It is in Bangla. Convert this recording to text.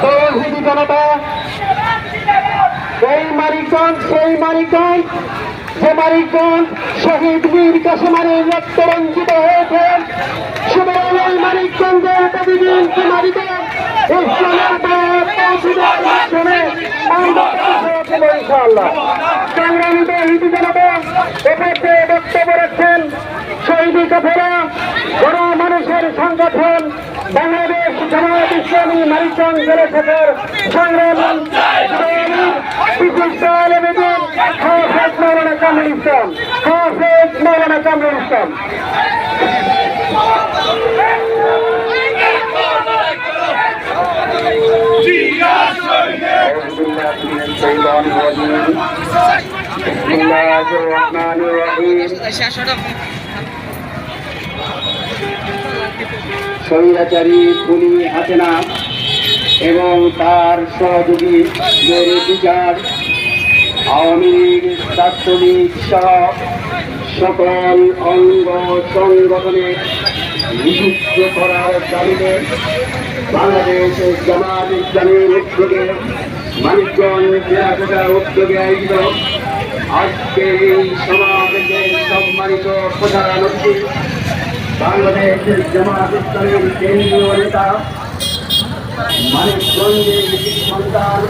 তৌহিদি জনতা সেই মানিকগঞ্জ যে মানিকগঞ্জ শহীদ মীর কাসেম আলীর রক্ত রঞ্জিত হয়েছে, সুতরাং এই মানিকগঞ্জের প্রতিদিন মাটিতে ইনশাআল্লাহ সংগ্রামী তৌহিদি জনতা এক্ষেত্রে বক্তব্য রাখছেন শহীদি কাফেলা গণ মানুষের সংগঠন বাংলাদেশ জামায়াত ইসলামী মানিকগঞ্জ জেলা শাখার সংগ্রামী বিশিষ্ট আলেমেদিন হাফেজ মাওলানা কামরুল ইসলাম। স্বৈরাচারী খুনি হাসিনা এবং তার সহযোগী বিচার আওয়ামী লীগ ছাত্রলীগ সহ সকল অঙ্গ সংগঠনে নিযুক্ত করার দাবিতে বাংলাদেশ জামায়াত ইসলামীর উদ্যোগে মানিকগঞ্জ জেলা শাখার উদ্যোগে আয়োজিত আজকে এই সমাবেশে সম্মানিত প্রধান অতিথি বাংলাদেশ জামায়াত ইসলামীর কেন্দ্রীয় নেতা মানিকগঞ্জের সন্তান